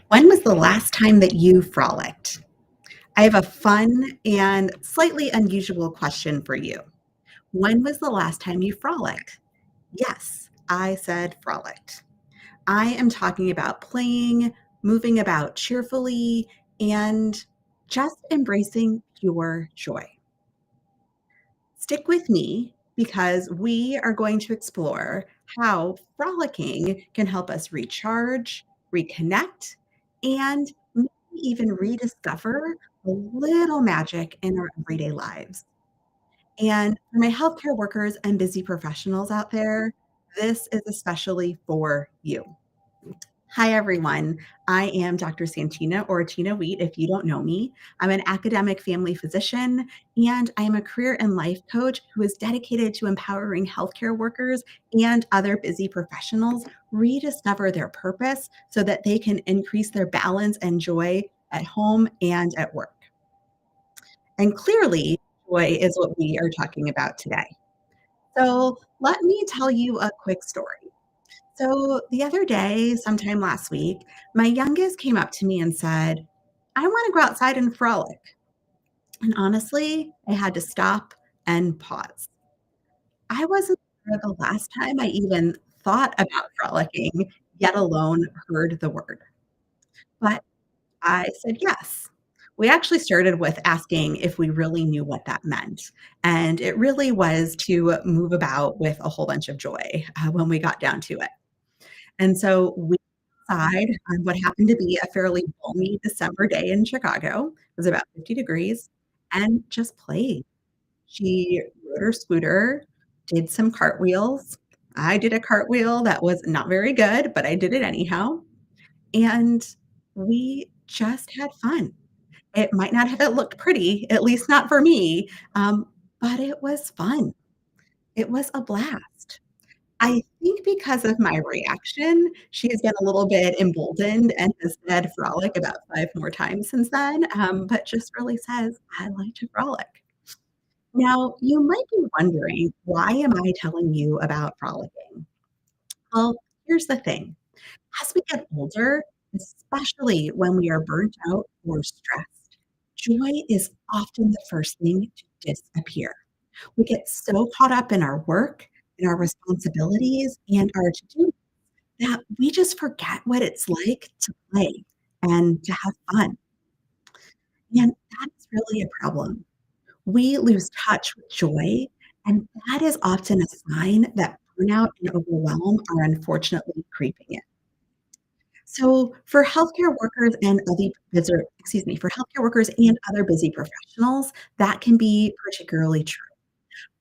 When was the last time that you frolicked? I have a fun and slightly unusual question for you. When was the last time you frolicked? Yes, I said frolicked. I am talking about playing, moving about cheerfully, and just embracing pure joy. Stick with me because we are going to explore how frolicking can help us recharge, reconnect, and maybe even rediscover a little magic in our everyday lives. And for my healthcare workers and busy professionals out there, this is especially for you. Hi, everyone. I am Dr. Santina or Tina Wheat, if you don't know me. I'm an academic family physician, and I am a career and life coach who is dedicated to empowering healthcare workers and other busy professionals rediscover their purpose so that they can increase their balance and joy at home and at work. And clearly, joy is what we are talking about today. So, let me tell you a quick story. So the other day, sometime last week, my youngest came up to me and said, I want to go outside and frolic. And honestly, I had to stop and pause. I wasn't sure the last time I even thought about frolicking, yet alone heard the word. But I said yes. We actually started with asking if we really knew what that meant. And it really was to move about with a whole bunch of joy when we got down to it. And so we outside on what happened to be a fairly balmy December day in Chicago. It was about 50 degrees and just played. She rode her scooter, did some cartwheels. I did a cartwheel that was not very good, but I did it anyhow. And we just had fun. It might not have looked pretty, at least not for me, but it was fun. It was a blast. I think because of my reaction, she has been a little bit emboldened and has said "frolic" about 5 more times since then, but just really says, "I like to frolic." Now, you might be wondering, why am I telling you about frolicking? Well, here's the thing. As we get older, especially when we are burnt out or stressed, joy is often the first thing to disappear. We get so caught up in our work, in our responsibilities, and our to-do that we just forget what it's like to play and to have fun. And that's really a problem. We lose touch with joy, and that is often a sign that burnout and overwhelm are unfortunately creeping in. So for healthcare workers and other for healthcare workers and other busy professionals, that can be particularly true.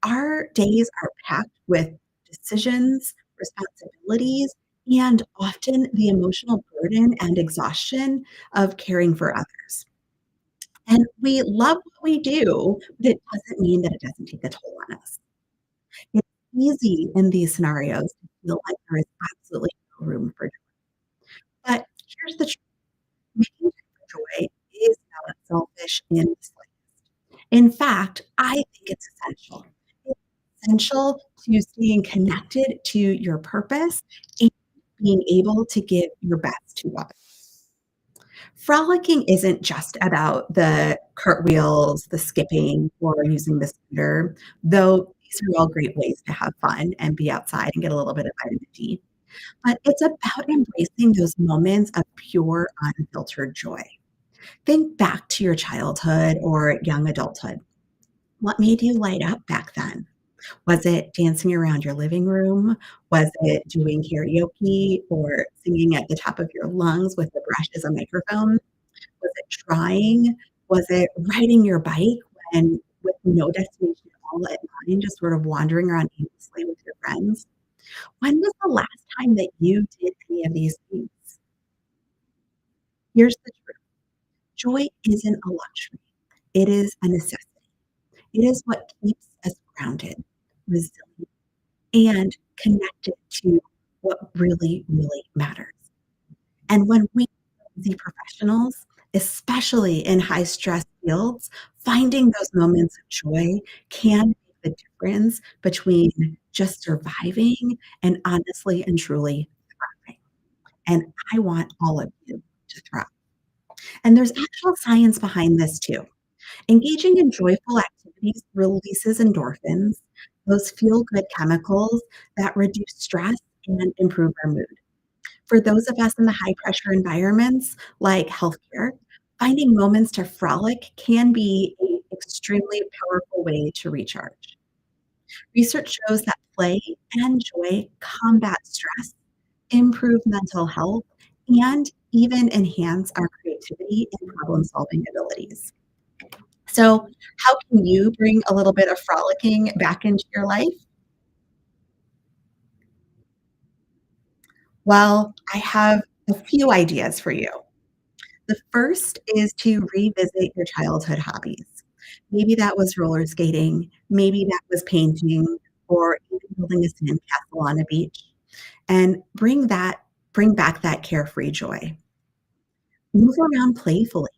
Our days are packed with decisions, responsibilities, and often the emotional burden and exhaustion of caring for others. And we love what we do, but it doesn't mean that it doesn't take a toll on us. It's easy in these scenarios to feel like there is absolutely no room for joy. But here's the truth. Making time for joy is not selfish in the slightest. In fact, I think it's essential. It's essential to staying connected to your purpose and being able to give your best to others. Frolicking isn't just about the cartwheels, the skipping, or using the scooter, though these are all great ways to have fun and be outside and get a little bit of vitamin D. But it's about embracing those moments of pure, unfiltered joy. Think back to your childhood or young adulthood. What made you light up back then? Was it dancing around your living room? Was it doing karaoke or singing at the top of your lungs with a brush as a microphone? Was it trying? Was it riding your bike when with no destination at all at mind, just sort of wandering around aimlessly with your friends? When was the last time that you did any of these things? Here's the truth. Joy isn't a luxury. It is a necessity. It is what keeps us grounded, resilient, and connected to what really, really matters. And when we are busy professionals, especially in high stress fields, finding those moments of joy can make the difference between just surviving and honestly and truly thriving. And I want all of you to to thrive. And there's actual science behind this too. Engaging in joyful activities releases endorphins, those feel good chemicals that reduce stress and improve our mood. For those of us in the high pressure environments like healthcare, finding moments to frolic can be an extremely powerful way to recharge. Research shows that play and joy combat stress, improve mental health, and even enhance our creativity and problem solving abilities. So, how can you bring a little bit of frolicking back into your life? Well, I have a few ideas for you. The first is to revisit your childhood hobbies. Maybe that was roller skating, maybe that was painting, or even building a sandcastle on a beach, and bring back that carefree joy. Move around playfully,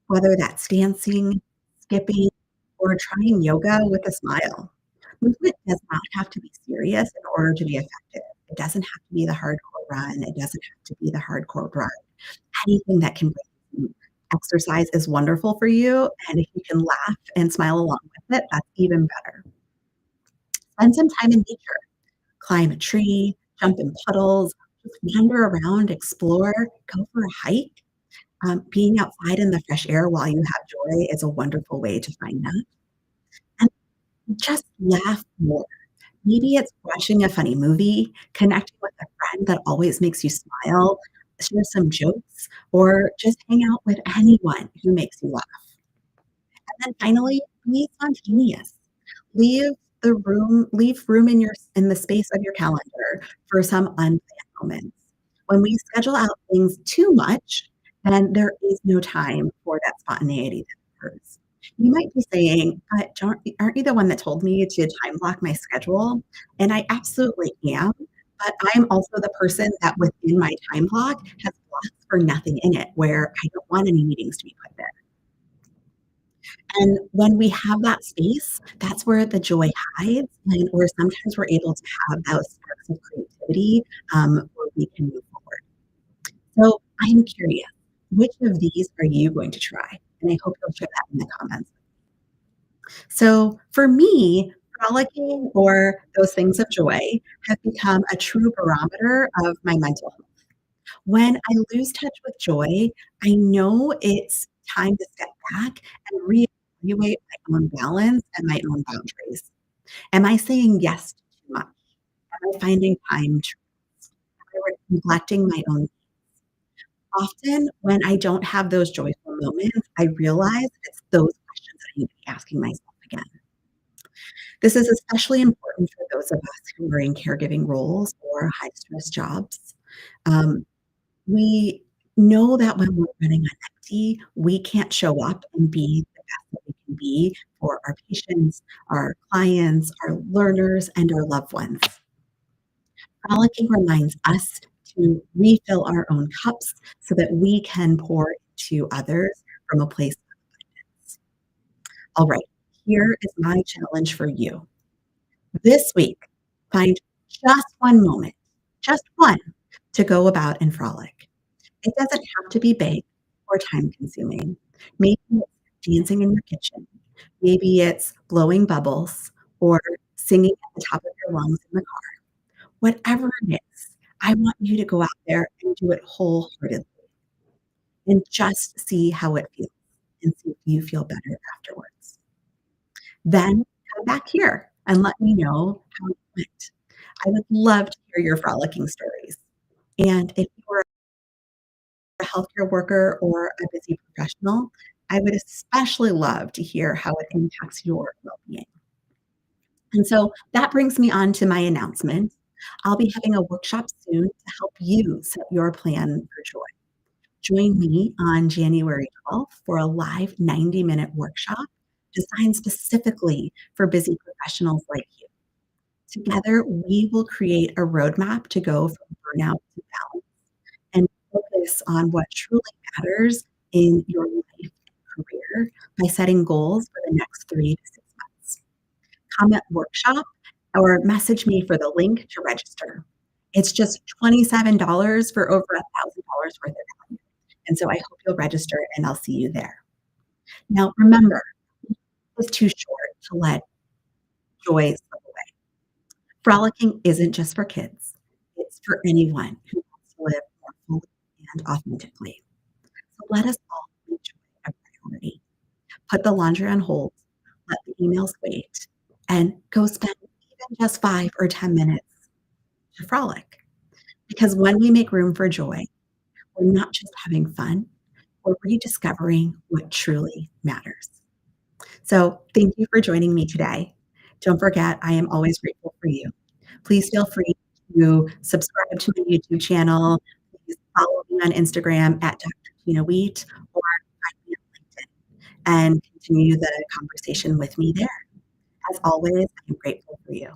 whether that's dancing, skipping, or trying yoga with a smile. Movement does not have to be serious in order to be effective. It doesn't have to be the hardcore run. It doesn't have to be the hardcore run. Anything that can bring you exercise is wonderful for you, and if you can laugh and smile along with it, that's even better. Spend some time in nature. Climb a tree, jump in puddles, just wander around, explore, go for a hike. Being outside in the fresh air while you have joy is a wonderful way to find that. And just laugh more. Maybe it's watching a funny movie, connecting with a friend that always makes you smile, share some jokes, or just hang out with anyone who makes you laugh. And then finally, be spontaneous. Leave room in your in the space of your calendar for some unplanned moments. When we schedule out things too much, then there is no time for that spontaneity that occurs. You might be saying, "But aren't you the one that told me to time block my schedule?" And I absolutely am, but I'm also the person that within my time block has blocks for nothing in it, where I don't want any meetings to be put there. And when we have that space, that's where the joy hides, and where sometimes we're able to have those sparks of creativity, where we can move forward. So I'm curious, which of these are you going to try? And I hope you'll share that in the comments. So for me, frolicking or those things of joy have become a true barometer of my mental health. When I lose touch with joy, I know it's time to step back and reevaluate my own balance and my own boundaries. Am I saying yes to too much? Am I finding time to rest? Am I neglecting my own? Often, when I don't have those joyful moments, I realize it's those questions that I need to be asking myself again. This is especially important for those of us who are in caregiving roles or high stress jobs. Um, we know that when we're running on empty, we can't show up and be the best that we can be for our patients, our clients, our learners, and our loved ones. Frolicking reminds us to refill our own cups so that we can pour into others from a place of abundance. All right, here is my challenge for you. This week, find just one moment, just one, to go about and frolic. It doesn't have to be big or time consuming. Maybe it's dancing in your kitchen. Maybe it's blowing bubbles or singing at the top of your lungs in the car. Whatever it is, I want you to go out there and do it wholeheartedly and just see how it feels and see if you feel better afterwards. Then come back here and let me know how it went. I would love to hear your frolicking stories. And if you are a healthcare worker or a busy professional, I would especially love to hear how it impacts your well-being. And so that brings me on to my announcement. I'll be having a workshop soon to help you set your plan for joy. Join me on January 12th for a live 90-minute workshop designed specifically for busy professionals like you. Together, we will create a roadmap to go from burnout to balance and focus on what truly matters in your life and career by setting goals for the next 3 to 6 months. Comment workshop or message me for the link to register. It's just $27 for over $1,000 worth of value. And so I hope you'll register and I'll see you there. Now, remember, it's too short to let joy slip away. Frolicking isn't just for kids, it's for anyone who wants to live more fully and authentically. So let us all make joy a priority. Put the laundry on hold, let the emails wait, and go spend even just 5 or 10 minutes to frolic. Because when we make room for joy, we're not just having fun, we're rediscovering what truly matters. So thank you for joining me today. Don't forget, I am always grateful for you. Please feel free to subscribe to my YouTube channel. Please follow me on Instagram at Dr. Tina Wheat or find me on LinkedIn and continue the conversation with me there. As always, I'm grateful for you.